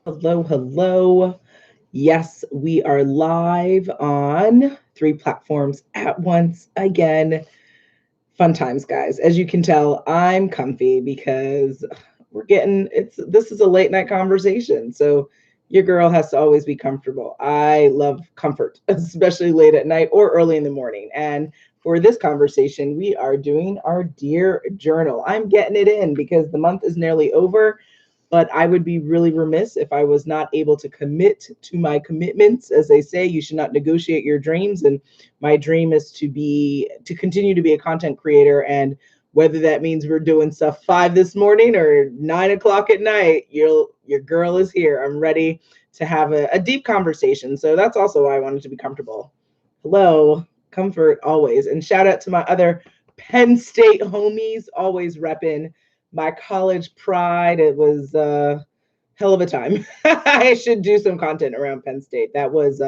Hello, hello. Yes, we are live on three platforms at once again. Fun times, guys. As you can tell, I'm comfy because this is a late night conversation. So your girl has to always be comfortable. I love comfort, especially late at night or early in the morning. And for this conversation, we are doing our Dear Journal. I'm getting it in because the month is nearly over, but I would be really remiss if I was not able to commit to my commitments. As they say, you should not negotiate your dreams. And my dream is to continue to be a content creator. And whether that means we're doing stuff 5 this morning or 9 o'clock at night, your girl is here. I'm ready to have a deep conversation. So that's also why I wanted to be comfortable. Hello, comfort always. And shout out to my other Penn State homies, always repping my college pride. It was a hell of a time. I should do some content around Penn State. That was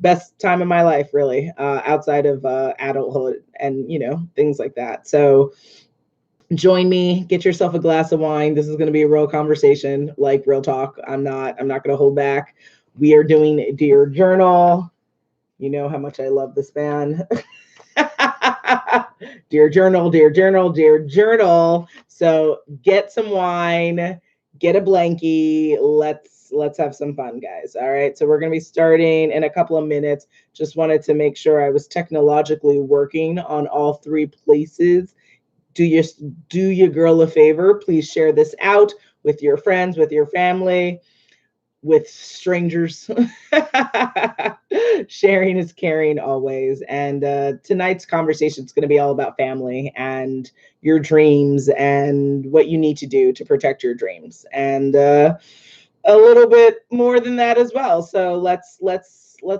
best time of my life, really, outside of adulthood and things like that. So join me, get yourself a glass of wine. This is going to be a real conversation, like real talk. I'm not going to hold back. We are doing Dear Journal. You know how much I love this band. Dear Journal, Dear Journal, Dear Journal. So get some wine, get a blankie. Let's have some fun, guys. All right. So we're gonna be starting in a couple of minutes. Just wanted to make sure I was technologically working on all three places. Do your do your girl a favor. Please share this out with your friends, with your family, with strangers. Sharing is caring always. And tonight's conversation is going to be all about family and your dreams and what you need to do to protect your dreams, and a little bit more than that as well. So let's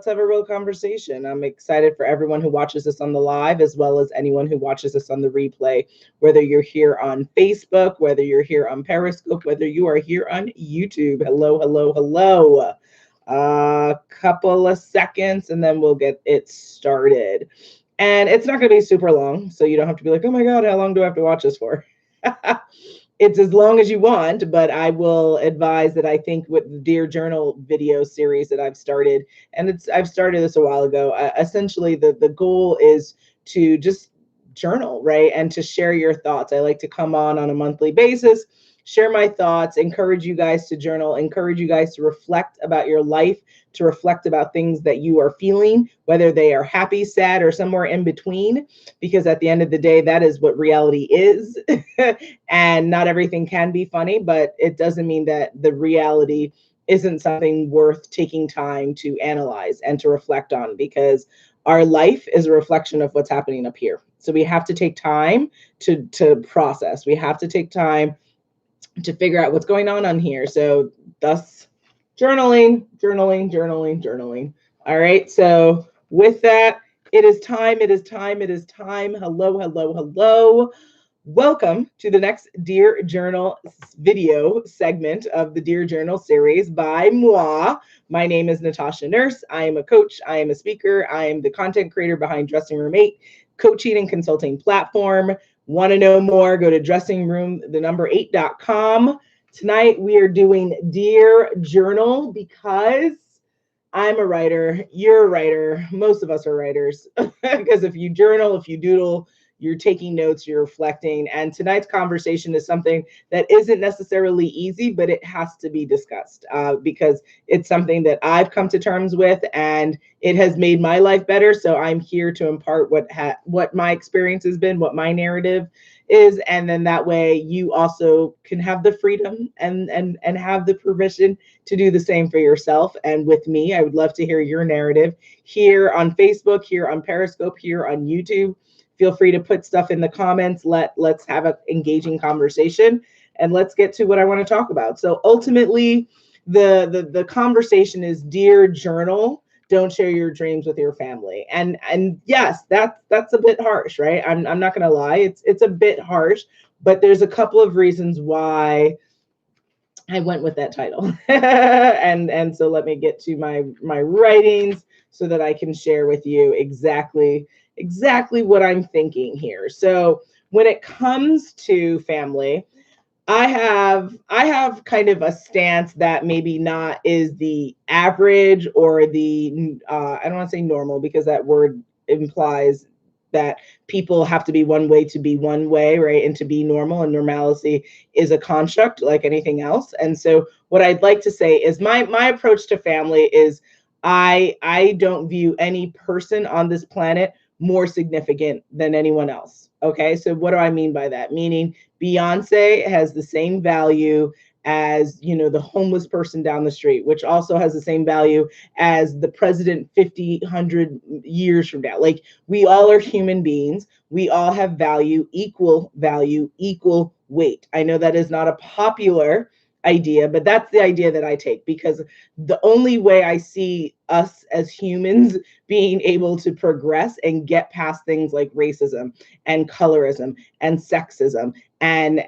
have a real conversation. I'm excited for everyone who watches this on the live, as well as anyone who watches this on the replay, whether you're here on Facebook, whether you're here on Periscope, whether you are here on YouTube. Hello, hello, hello. A couple of seconds and then we'll get it started. And it's not going to be super long, so you don't have to be like, oh my God, how long do I have to watch this for? It's as long as you want, but I will advise that I think with the Dear Journal video series that I've started, and I've started this a while ago, essentially the goal is to just journal, right? And to share your thoughts. I like to come on a monthly basis, share my thoughts, encourage you guys to journal, encourage you guys to reflect about your life, to reflect about things that you are feeling, whether they are happy, sad, or somewhere in between, because at the end of the day, that is what reality is. And not everything can be funny, but it doesn't mean that the reality isn't something worth taking time to analyze and to reflect on, because our life is a reflection of what's happening up here. So we have to take time to process. We have to take time to figure out what's going on here. So thus journaling, journaling, journaling, journaling. All right. So with that, it is time. It is time. It is time. Hello, hello, hello. Welcome to the next Dear Journal video segment of the Dear Journal series by moi. My name is Natasha Nurse. I am a coach. I am a speaker. I am the content creator behind Dressing Room 8, coaching and consulting platform. Want to know more? Go to dressingroom8.com. Tonight we are doing Dear Journal because I'm a writer, you're a writer, most of us are writers. Because if you journal, if you doodle, you're taking notes, you're reflecting. And tonight's conversation is something that isn't necessarily easy, but it has to be discussed because it's something that I've come to terms with and it has made my life better. So I'm here to impart what my experience has been, what my narrative is, and then that way you also can have the freedom and have the permission to do the same for yourself. And with me, I would love to hear your narrative here on Facebook, here on Periscope, here on YouTube. Feel free to put stuff in the comments. Let's have an engaging conversation and let's get to what I want to talk about. So ultimately, the conversation is Dear Journal, don't share your dreams with your family. And yes, that's a bit harsh, right? I'm not gonna lie, it's a bit harsh, but there's a couple of reasons why I went with that title. and so let me get to my writings so that I can share with you exactly what I'm thinking here. So when it comes to family, I have kind of a stance that maybe not is the average or the I don't want to say normal because that word implies that people have to be one way to be one way, right? And to be normal, and normalcy is a construct like anything else. And so what I'd like to say is my approach to family is I don't view any person on this planet more significant than anyone else. Okay? So what do I mean by that? Meaning Beyonce has the same value as, the homeless person down the street, which also has the same value as the president 50, 100 years from now. Like, we all are human beings. We all have value, equal weight. I know that is not a popular idea, but that's the idea that I take, because the only way I see us as humans being able to progress and get past things like racism and colorism and sexism and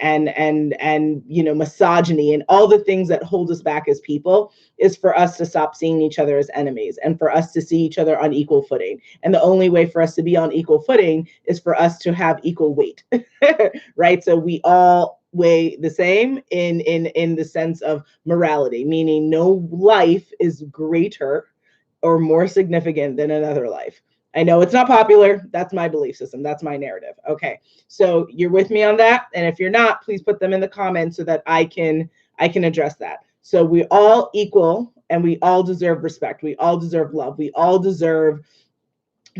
misogyny and all the things that hold us back as people is for us to stop seeing each other as enemies and for us to see each other on equal footing. And the only way for us to be on equal footing is for us to have equal weight. Right? So we all weigh the same in the sense of morality, meaning no life is greater or more significant than another life. I know it's not popular. That's my belief system. That's my narrative. Okay. So you're with me on that? And if you're not, please put them in the comments so that I can address that. So we all equal and we all deserve respect. We all deserve love. We all deserve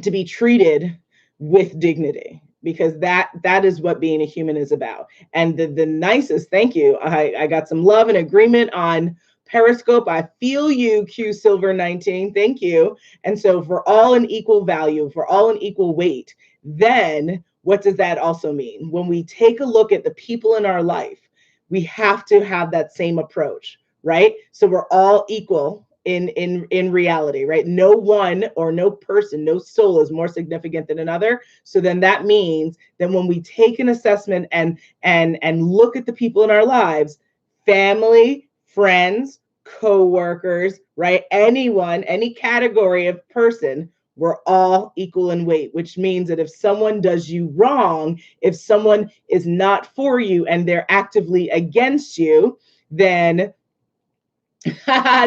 to be treated with dignity, because that is what being a human is about. And the nicest thank you, I got some love and agreement on Periscope. I feel you, Q Silver 19. Thank you. And so if we're all an equal value, if we're all an equal weight, then what does that also mean? When we take a look at the people in our life, we have to have that same approach, right? So we're all equal in reality, right? No one or no person, no soul is more significant than another. So then that means that when we take an assessment and look at the people in our lives, family, friends, co-workers, right? Anyone, any category of person, we're all equal in weight, which means that if someone does you wrong, if someone is not for you and they're actively against you, then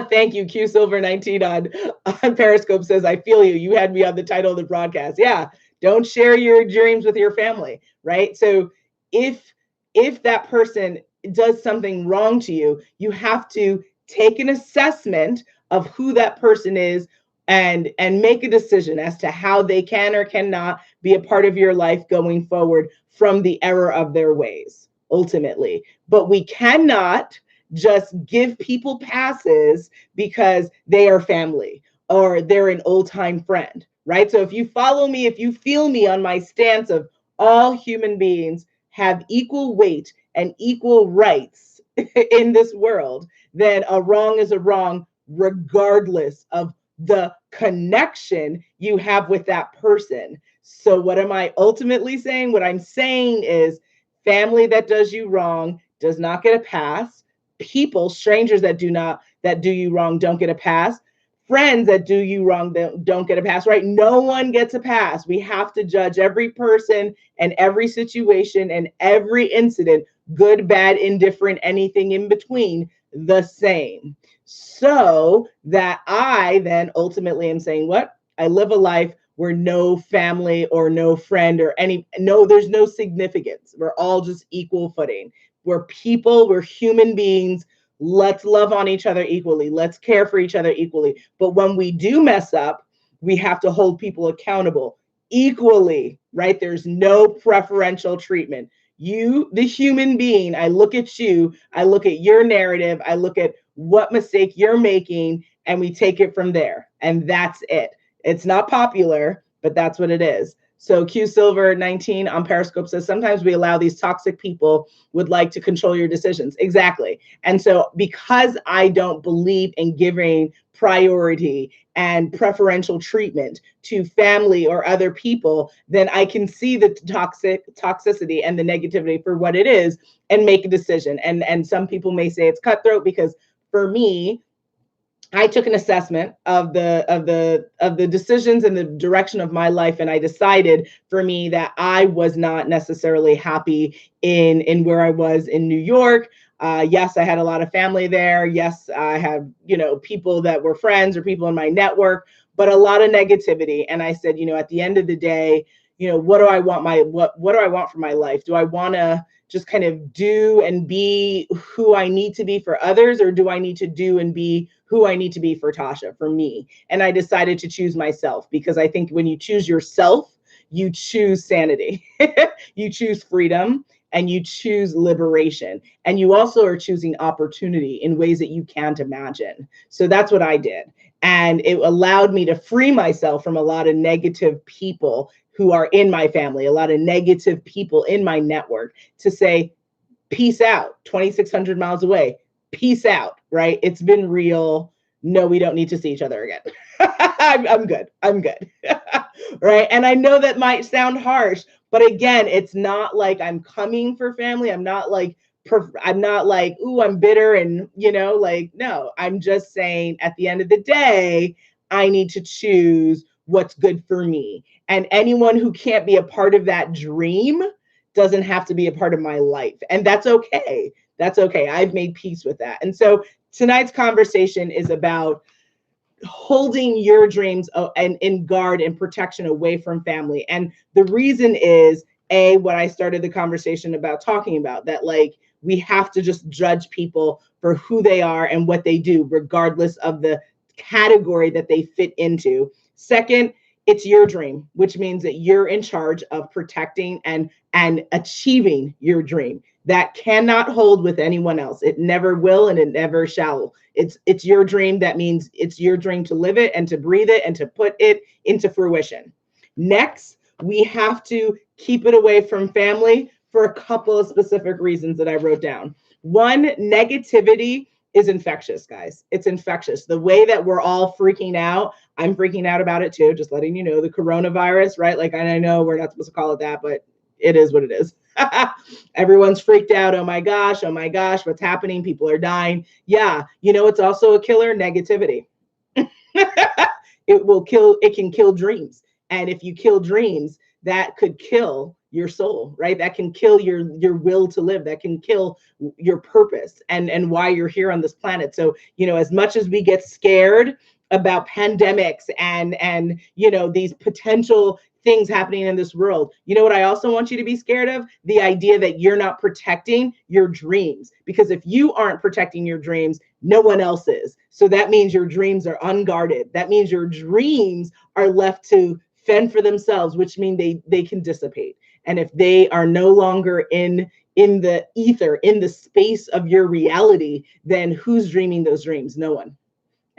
thank you. Q Silver 19 on Periscope says, I feel you. You had me on the title of the broadcast. Yeah. Don't share your dreams with your family, right? So if that person does something wrong to you, you have to take an assessment of who that person is and make a decision as to how they can or cannot be a part of your life going forward from the error of their ways, ultimately. But we cannot just give people passes because they are family or they're an old time friend, right? So if you follow me, if you feel me on my stance of all human beings have equal weight and equal rights in this world, then a wrong is a wrong, regardless of the connection you have with that person. So, what am I ultimately saying? What I'm saying is family that does you wrong does not get a pass. People, strangers that do you wrong don't get a pass. Friends that do you wrong don't get a pass, right? No one gets a pass. We have to judge every person and every situation and every incident, good, bad, indifferent, anything in between, the same. So that I then ultimately am saying, what? I live a life where no family or no friend or there's no significance. We're all just equal footing. We're people, we're human beings. Let's love on each other equally. Let's care for each other equally. But when we do mess up, we have to hold people accountable equally, right? There's no preferential treatment. You, the human being, I look at you, I look at your narrative, I look at what mistake you're making, and we take it from there. And that's it. It's not popular, but that's what it is. So Q Silver 19 on Periscope says, sometimes we allow these toxic people would like to control your decisions. Exactly. And so because I don't believe in giving priority and preferential treatment to family or other people, then I can see the toxicity and the negativity for what it is and make a decision. And some people may say it's cutthroat, because for me, I took an assessment of the decisions and the direction of my life, and I decided for me that I was not necessarily happy in where I was in New York. Yes, I had a lot of family there. Yes, I have, people that were friends or people in my network, but a lot of negativity. And I said, at the end of the day, what do I want what do I want for my life? Do I want to just kind of do and be who I need to be for others, or do I need to do and be who I need to be for Tasha, for me? And I decided to choose myself, because I think when you choose yourself, you choose sanity, you choose freedom, and you choose liberation. And you also are choosing opportunity in ways that you can't imagine. So that's what I did. And it allowed me to free myself from a lot of negative people who are in my family, a lot of negative people in my network, to say, peace out, 2,600 miles away, peace out, right? It's been real. No, we don't need to see each other again. I'm good. I'm good. Right. And I know that might sound harsh, but again, it's not like I'm coming for family. I'm not like, ooh, I'm bitter and, like, no, I'm just saying at the end of the day, I need to choose what's good for me. And anyone who can't be a part of that dream doesn't have to be a part of my life. And that's okay. That's okay. I've made peace with that. And so tonight's conversation is about holding your dreams and in guard and protection away from family. And the reason is what I started the conversation about talking about, that like we have to just judge people for who they are and what they do, regardless of the category that they fit into. Second, it's your dream, which means that you're in charge of protecting and achieving your dream. That cannot hold with anyone else. It never will, and it never shall. It's your dream. That means it's your dream to live it and to breathe it and to put it into fruition. Next, we have to keep it away from family for a couple of specific reasons that I wrote down. One, negativity is infectious, guys. It's infectious. The way that we're all freaking out, I'm freaking out about it too, just letting you know, the coronavirus, right? Like, I know we're not supposed to call it that, but it is what it is. Everyone's freaked out. Oh my gosh, what's happening? People are dying. Yeah, it's also a killer, negativity. It can kill dreams. And if you kill dreams, that could kill your soul, right? That can kill your will to live. That can kill your purpose and why you're here on this planet. So, as much as we get scared about pandemics and these potential things happening in this world, you know what I also want you to be scared of? The idea that you're not protecting your dreams. Because if you aren't protecting your dreams, no one else is. So that means your dreams are unguarded. That means your dreams are left to fend for themselves, which means they can dissipate. And if they are no longer in the ether, in the space of your reality, then who's dreaming those dreams? No one.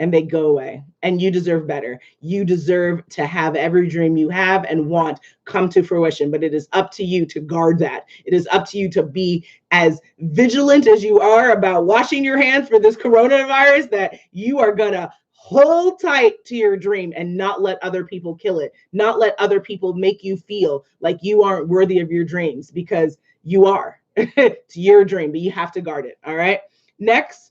And they go away. And you deserve better. You deserve to have every dream you have and want come to fruition. But it is up to you to guard that. It is up to you to be as vigilant as you are about washing your hands for this coronavirus, that you are going to hold tight to your dream and not let other people kill it. Not let other people make you feel like you aren't worthy of your dreams, because you are. It's your dream, but you have to guard it. All right. Next,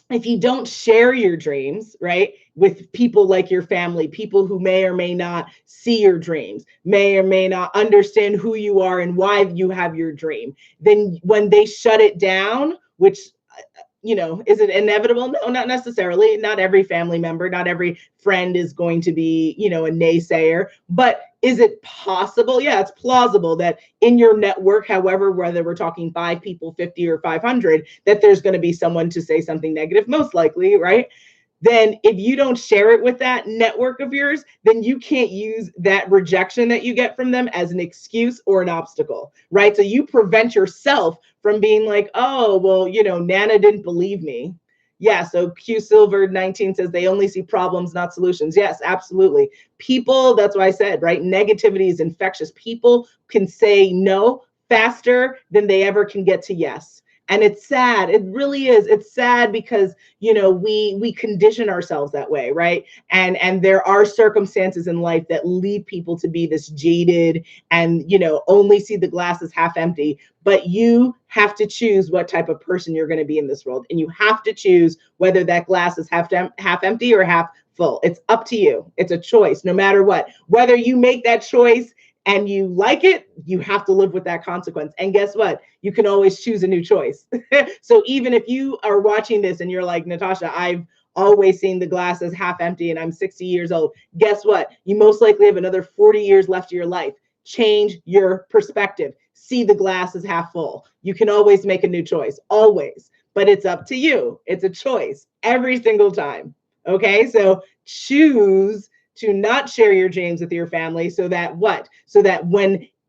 if you don't share your dreams, right, with people like your family, people who may or may not see your dreams, may or may not understand who you are and why you have your dream, then when they shut it down, which, is it inevitable? No, not necessarily. Not every family member, not every friend is going to be, a naysayer. But is it possible? Yeah, it's plausible that in your network, however, whether we're talking 5 people, 50 or 500, that there's going to be someone to say something negative, most likely, right? Then if you don't share it with that network of yours, then you can't use that rejection that you get from them as an excuse or an obstacle, right? So you prevent yourself from being like, oh, well, Nana didn't believe me. Yeah, so Q Silver 19 says they only see problems, not solutions. Yes, absolutely. People, that's why I said, right? Negativity is infectious. People can say no faster than they ever can get to yes. And it's sad. It really is. It's sad because, we condition ourselves that way, right? And there are circumstances in life that lead people to be this jaded and, only see the glass as half empty. But you have to choose what type of person you're going to be in this world, and you have to choose whether that glass is half empty or half full. It's up to you. It's a choice, no matter what. Whether you make that choice and you like it, you have to live with that consequence. And guess what? You can always choose a new choice. So even if you are watching this and you're like, Natasha, I've always seen the glass as half empty and I'm 60 years old, guess what? You most likely have another 40 years left of your life. Change your perspective. See the glass as half full. You can always make a new choice, always. But it's up to you. It's a choice every single time. Okay, so choose to not share your dreams with your family so that what? So that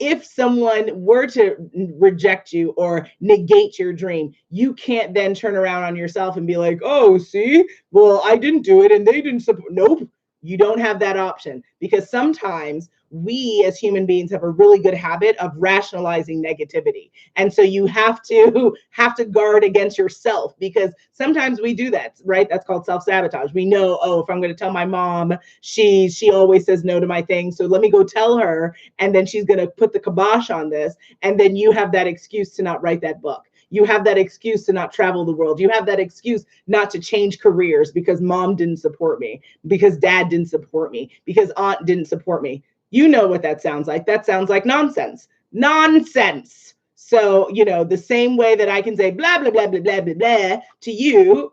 if someone were to reject you or negate your dream, you can't then turn around on yourself and be like, oh, see, well, I didn't do it and they didn't support. Nope. You don't have that option, because sometimes we as human beings have a really good habit of rationalizing negativity. And so you have to guard against yourself, because sometimes we do that, right? That's called self-sabotage. We know, oh, if I'm going to tell my mom, she always says no to my thing, so let me go tell her, and then she's going to put the kibosh on this, and then you have that excuse to not write that book. You have that excuse to not travel the world. You have that excuse not to change careers because mom didn't support me, because dad didn't support me, because aunt didn't support me. You know what that sounds like. That sounds like nonsense. Nonsense. So, the same way that I can say blah, blah, blah, blah, blah, blah, blah to you,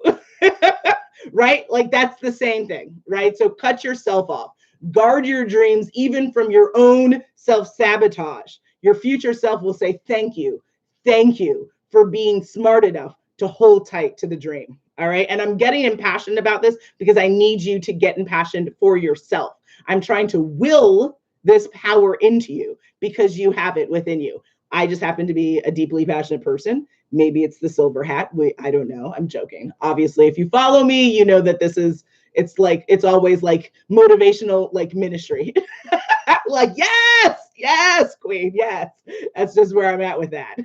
right? Like that's the same thing, right? So cut yourself off. Guard your dreams even from your own self-sabotage. Your future self will say, thank you. Thank you for being smart enough to hold tight to the dream. All right. And I'm getting impassioned about this because I need you to get impassioned for yourself. I'm trying to will this power into you because you have it within you. I just happen to be a deeply passionate person. Maybe it's the silver hat. I don't know. I'm joking. Obviously, if you follow me, you know that it's always like motivational, like ministry. Like, yes, queen, yes. That's just where I'm at with that.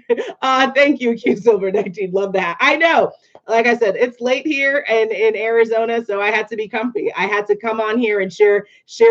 Thank you, Q Silver 19. Love that. I know. Like I said, it's late here and in Arizona, so I had to be comfy. I had to come on here and share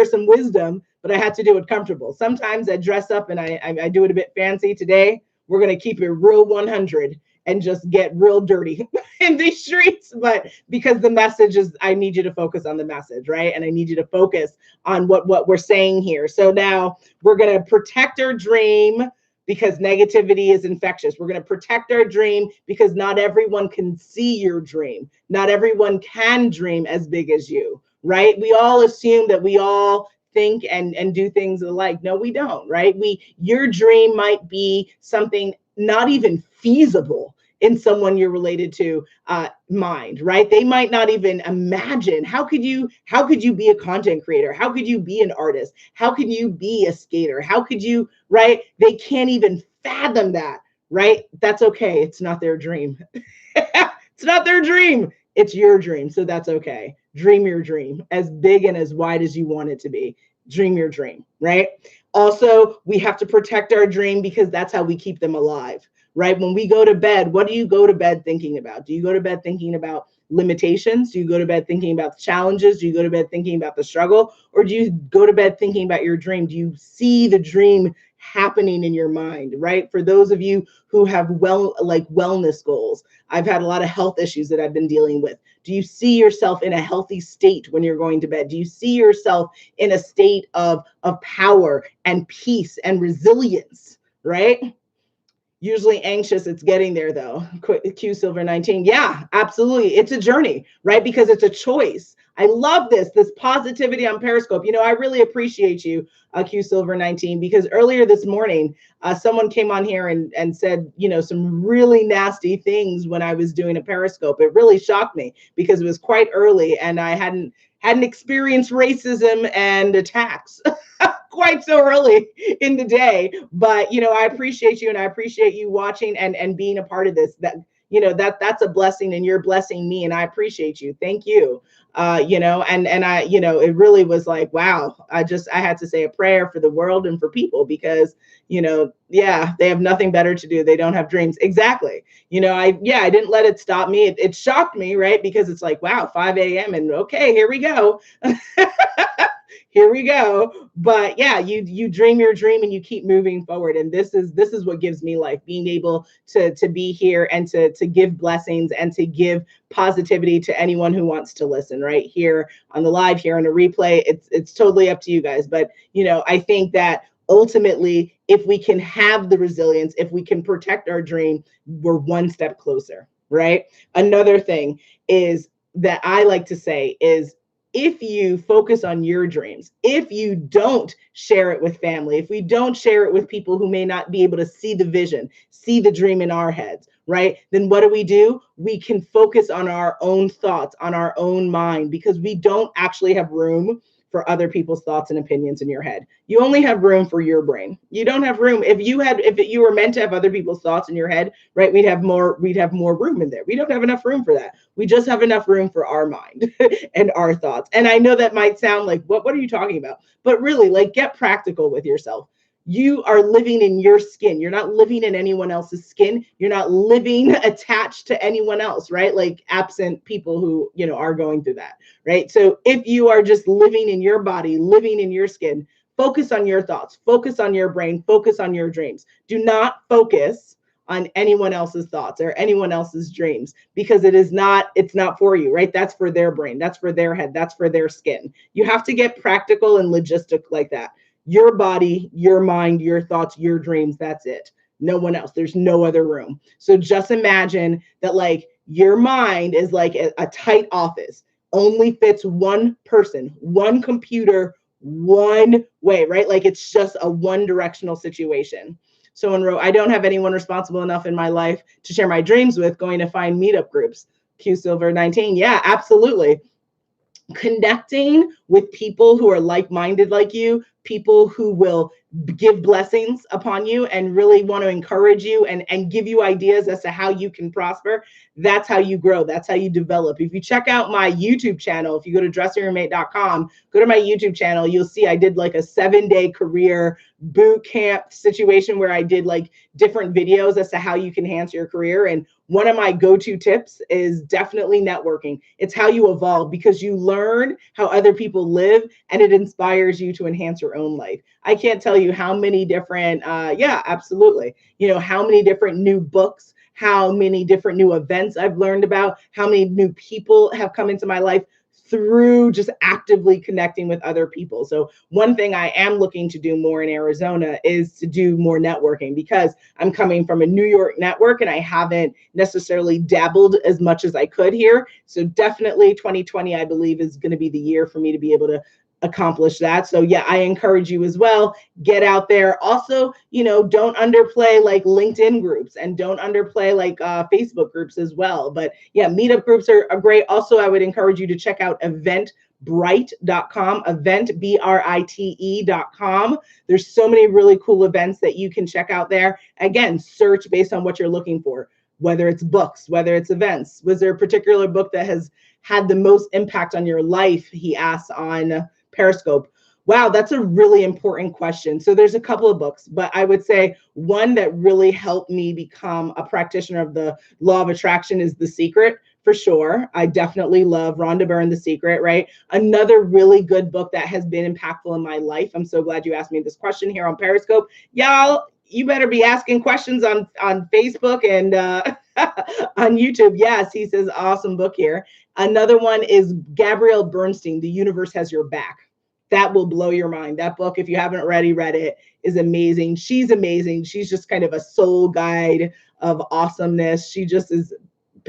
some wisdom, but I had to do it comfortable. Sometimes I dress up and I do it a bit fancy. Today, we're gonna keep it real 100 and just get real dirty in these streets. But because the message is, I need you to focus on the message, right? And I need you to focus on what we're saying here. So now we're going to protect our dream because negativity is infectious. We're going to protect our dream because not everyone can see your dream. Not everyone can dream as big as you, right? We all assume that we all think and do things alike. No, we don't, right? Your dream might be something not even feasible in someone you're related to mind, right? They might not even imagine, how could you be a content creator? How could you be an artist? How can you be a skater? How could you, right? They can't even fathom that, right? That's okay. It's not their dream. It's not their dream. It's your dream. So that's okay. Dream your dream as big and as wide as you want it to be. Dream your dream, right? Also, we have to protect our dream because that's how we keep them alive, right? When we go to bed, what do you go to bed thinking about? Do you go to bed thinking about limitations? Do you go to bed thinking about the challenges? Do you go to bed thinking about the struggle? Or do you go to bed thinking about your dream? Do you see the dream happening in your mind, right? For those of you who have wellness goals, I've had a lot of health issues that I've been dealing with. Do you see yourself in a healthy state when you're going to bed? Do you see yourself in a state of power and peace and resilience, right? Usually anxious, it's getting there though. Q Silver 19. Yeah, absolutely. It's a journey, right? Because it's a choice. I love this positivity on Periscope. I really appreciate you, Q Silver 19, because earlier this morning, someone came on here and said, some really nasty things when I was doing a Periscope. It really shocked me because it was quite early and I hadn't experienced racism and attacks quite so early in the day. But I appreciate you and I appreciate you watching and being a part of this. That that's a blessing, and you're blessing me, and I appreciate you. Thank you. And I, it really was like, wow, I had to say a prayer for the world and for people, because, yeah, they have nothing better to do. They don't have dreams. Exactly. I didn't let it stop me. It shocked me, right? Because it's like, wow, 5 a.m. and okay, here we go. Here we go. But yeah, you dream your dream and you keep moving forward. And this is what gives me life, being able to be here and to give blessings and to give positivity to anyone who wants to listen, right here on the live, here on a replay. It's totally up to you guys. But I think that ultimately, if we can have the resilience, if we can protect our dream, we're one step closer, right? Another thing is that I like to say is, if you focus on your dreams, if you don't share it with family, if we don't share it with people who may not be able to see the vision, see the dream in our heads, right? Then what do? We can focus on our own thoughts, on our own mind, because we don't actually have room for other people's thoughts and opinions in your head. You only have room for your brain. You don't have room. If you were meant to have other people's thoughts in your head, right? We'd have more room in there. We don't have enough room for that. We just have enough room for our mind and our thoughts. And I know that might sound like, what are you talking about? But really, like, get practical with yourself. You are living in your skin. You're not living in anyone else's skin. You're not living attached to anyone else, right? Like, absent people who, are going through that, right? So if you are just living in your body, living in your skin, focus on your thoughts, focus on your brain, focus on your dreams. Do not focus on anyone else's thoughts or anyone else's dreams, because it's not for you, right? That's for their brain. That's for their head. That's for their skin. You have to get practical and logistic like that. Your body, your mind, your thoughts, your dreams, that's it. No one else. There's no other room. So just imagine that, like, your mind is like a tight office, only fits one person, one computer, one way, right? Like, it's just a one directional situation. So I don't have anyone responsible enough in my life to share my dreams with, going to find meetup groups. Q Silver 19. Yeah, absolutely. Connecting with people who are like-minded like you, people who will give blessings upon you and really want to encourage you and give you ideas as to how you can prosper. That's how you grow. That's how you develop. If you check out my YouTube channel, if you go to dressingyourmate.com, go to my YouTube channel, you'll see I did like a 7-day career boot camp situation where I did like different videos as to how you can enhance your career. And one of my go-to tips is definitely networking. It's how you evolve, because you learn how other people live and it inspires you to enhance your own life. I can't tell you how many different, yeah, absolutely. How many different new books, how many different new events I've learned about, how many new people have come into my life through just actively connecting with other people. So one thing I am looking to do more in Arizona is to do more networking, because I'm coming from a New York network and I haven't necessarily dabbled as much as I could here. So definitely 2020, I believe, is going to be the year for me to be able to accomplish that. So yeah, I encourage you as well, get out there. Also, don't underplay like LinkedIn groups, and don't underplay like Facebook groups as well. But yeah, meetup groups are great. Also, I would encourage you to check out eventbrite.com, eventbrite.com. There's so many really cool events that you can check out there. Again, search based on what you're looking for, whether it's books, whether it's events. Was there a particular book that has had the most impact on your life? He asks on Periscope. Wow, that's a really important question. So there's a couple of books, but I would say one that really helped me become a practitioner of the law of attraction is The Secret, for sure. I definitely love Rhonda Byrne, The Secret, right? Another really good book that has been impactful in my life. I'm so glad you asked me this question here on Periscope. Y'all, you better be asking questions on Facebook and on YouTube. Yes, he says, awesome book here. Another one is Gabrielle Bernstein, The Universe Has Your Back. That will blow your mind. That book, if you haven't already read it, is amazing. She's amazing. She's just kind of a soul guide of awesomeness. She just is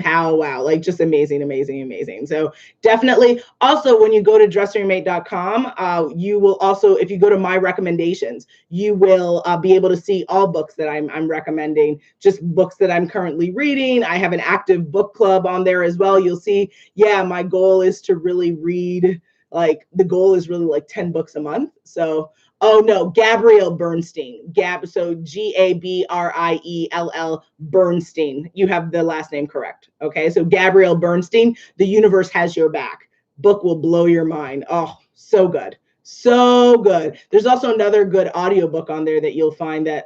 wow, like just amazing, amazing, amazing. So definitely. Also, when you go to dressingyourmate.com, you will also, if you go to my recommendations, you will be able to see all books that I'm recommending, just books that I'm currently reading. I have an active book club on there as well. You'll see, yeah, my goal is to really read, like the goal is really like 10 books a month. So Oh no, Gabrielle Bernstein. So Gabrielle Bernstein. You have the last name correct. Okay, so Gabrielle Bernstein, The Universe Has Your Back. Book will blow your mind. Oh, so good. So good. There's also another good audiobook on there that you'll find, that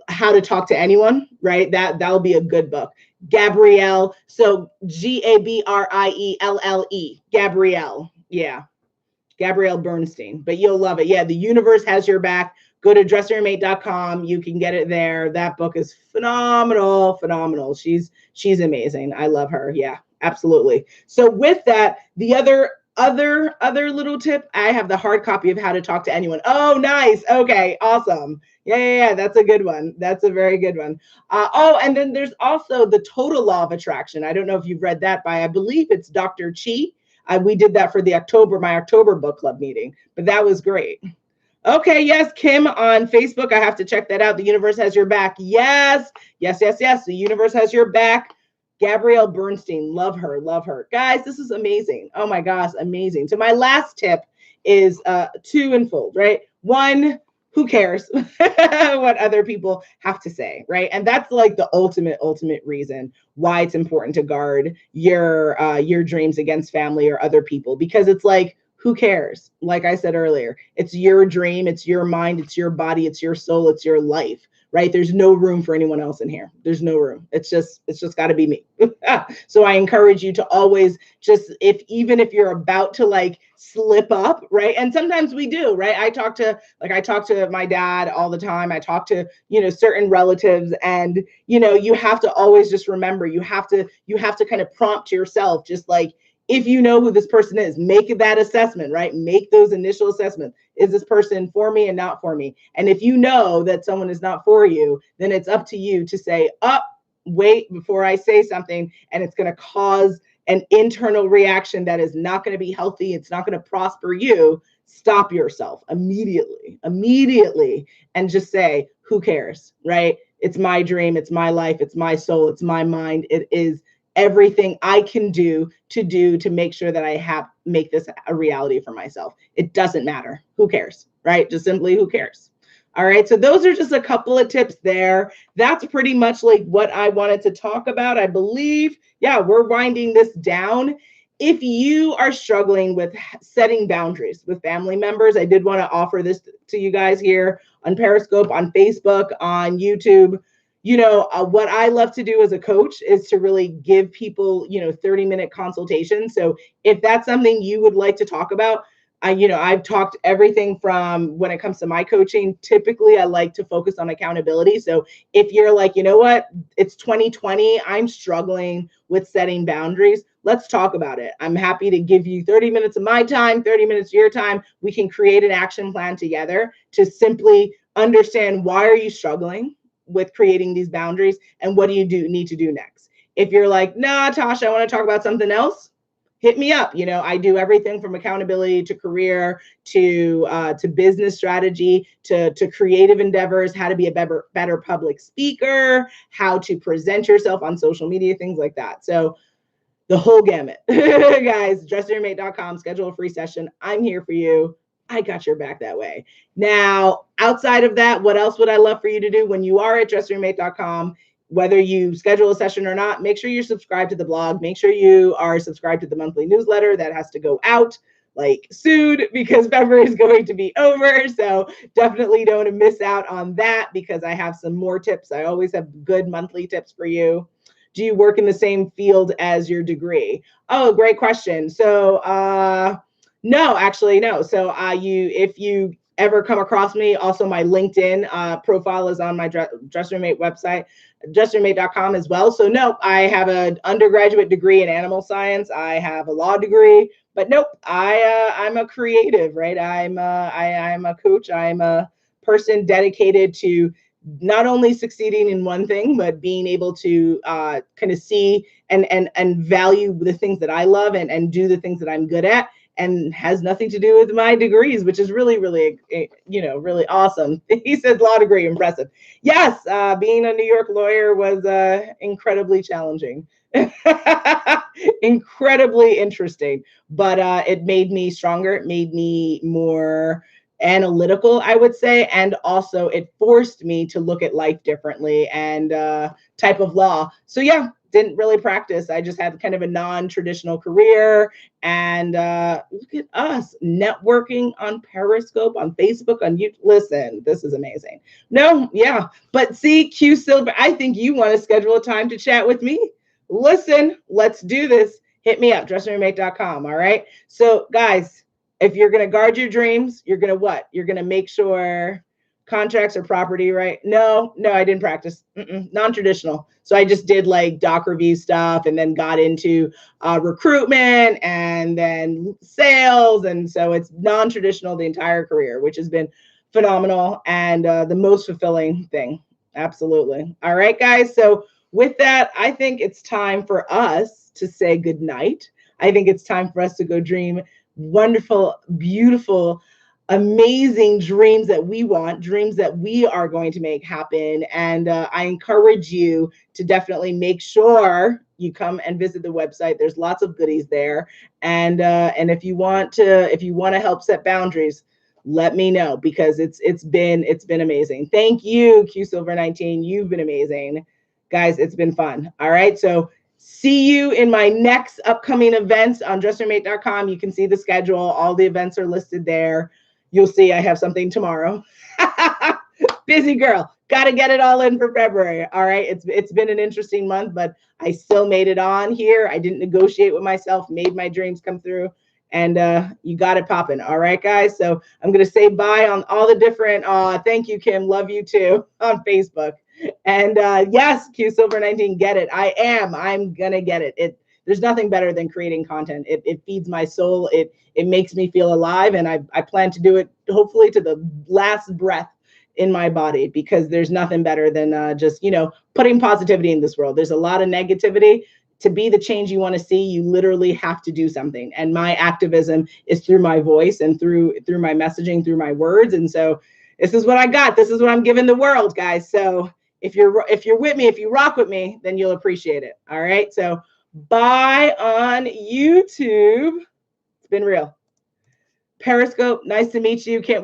How to Talk to Anyone, right? That'll be a good book. Gabrielle. So Gabrielle. Gabrielle. Yeah. Gabrielle Bernstein, but you'll love it. Yeah, The Universe Has Your Back. Go to dressyourmate.com. You can get it there. That book is phenomenal, phenomenal. She's amazing. I love her. Yeah, absolutely. So with that, the other little tip, I have the hard copy of How to Talk to Anyone. Oh, nice. Okay, awesome. Yeah. That's a good one. That's a very good one. And then there's also The Total Law of Attraction. I don't know if you've read that by, I believe it's Dr. Chi. We did that for my October book club meeting, but that was great. Okay, yes, Kim on Facebook. I have to check that out. The Universe Has Your Back. Yes. The Universe Has Your Back. Gabrielle Bernstein. Love her. Love her. Guys, this is amazing. Oh my gosh, amazing. So my last tip is twofold, right? One, who cares what other people have to say, right? And that's like the ultimate reason why it's important to guard your dreams against family or other people, because it's like, who cares? Like I said earlier, it's your dream, it's your mind, it's your body, it's your soul, it's your life, right? There's no room for anyone else in here. There's no room. It's just got to be me. So I encourage you to always just, even if you're about to like slip up, right? And sometimes we do, right? I talk to my dad all the time. I talk to, certain relatives, and, you have to always just remember, you have to kind of prompt yourself, just like, if you know who this person is, make that assessment, right? Make those initial assessments. Is this person for me and not for me? And if you know that someone is not for you, then it's up to you to say, wait before I say something, and it's going to cause an internal reaction that is not going to be healthy. It's not going to prosper you. Stop yourself immediately, and just say, who cares, right? It's my dream. It's my life. It's my soul. It's my mind. It is everything I can do to make sure that make this a reality for myself. It doesn't matter. Who cares, right? Just simply, who cares? All right. So those are just a couple of tips there. That's pretty much like what I wanted to talk about, I believe. Yeah, we're winding this down. If you are struggling with setting boundaries with family members, I did want to offer this to you guys here on Periscope, on Facebook, on YouTube. What I love to do as a coach is to really give people, 30-minute consultations. So if that's something you would like to talk about, I've talked everything from, when it comes to my coaching, typically I like to focus on accountability. So if you're like, you know what, it's 2020, I'm struggling with setting boundaries, let's talk about it. I'm happy to give you 30 minutes of my time, 30 minutes of your time. We can create an action plan together to simply understand, why are you struggling with creating these boundaries, and what do you need to do next? If you're like, nah, Tasha, I want to talk about something else, hit me up. I do everything from accountability to career to business strategy to creative endeavors, how to be a better public speaker, how to present yourself on social media, things like that. So the whole gamut. Guys, dressyourmate.com, schedule a free session. I'm here for you. I got your back that way. Now, outside of that, what else would I love for you to do when you are at dressyourmate.com? Whether you schedule a session or not, make sure you're subscribed to the blog. Make sure you are subscribed to the monthly newsletter that has to go out like soon, because February is going to be over. So definitely don't miss out on that, because I have some more tips. I always have good monthly tips for you. Do you work in the same field as your degree? Oh, great question. So no, actually, no. So if you ever come across me, also my LinkedIn profile is on my Dress Your Mate website, dressyourmate.com as well. So no, I have an undergraduate degree in animal science. I have a law degree, but nope, I'm a creative, right? I'm a coach. I'm a person dedicated to not only succeeding in one thing, but being able to kind of see and value the things that I love, and do the things that I'm good at, and has nothing to do with my degrees, which is really, really, really awesome. He says law degree, impressive. Yes, being a New York lawyer was incredibly challenging, incredibly interesting, but it made me stronger. It made me more analytical, I would say, and also it forced me to look at life differently and type of law. So yeah, didn't really practice. I just had kind of a non-traditional career, and look at us networking on Periscope, on Facebook, on YouTube. Listen, this is amazing. No, yeah, but see, Q Silver, I think you want to schedule a time to chat with me. Listen, let's do this. Hit me up, dressroommate.com. All right. So, guys, if you're going to guard your dreams, you're going to what? You're going to make sure contracts are property, right? No, I didn't practice. Non-traditional. So I just did like doc review stuff and then got into recruitment and then sales. And so it's non-traditional the entire career, which has been phenomenal and the most fulfilling thing. Absolutely. All right, guys. So with that, I think it's time for us to say goodnight. I think it's time for us to go dream wonderful, beautiful, amazing dreams that we want, dreams that we are going to make happen. And I encourage you to definitely make sure you come and visit the website. There's lots of goodies there. And if you want to help set boundaries, let me know, because it's been amazing. Thank you, Q Silver 19. You've been amazing. Guys, it's been fun. All right. So see you in my next upcoming events on dressroommate.com. You can see the schedule. All the events are listed there. You'll see I have something tomorrow. Busy girl. Got to get it all in for February. All right. It's been an interesting month, but I still made it on here. I didn't negotiate with myself, made my dreams come through. And you got it popping. All right, guys. So I'm going to say bye on all the different, thank you, Kim. Love you too on Facebook. And yes, Q Silver 19, get it. I'm going to get it. There's nothing better than creating content. It feeds my soul. It makes me feel alive. And I plan to do it hopefully to the last breath in my body, because there's nothing better than just, putting positivity in this world. There's a lot of negativity. To be the change you want to see, you literally have to do something. And my activism is through my voice and through my messaging, through my words. And so this is what I got. This is what I'm giving the world, guys. So if you're with me, if you rock with me, then you'll appreciate it. All right. So bye on YouTube. It's been real. Periscope, nice to meet you. Can't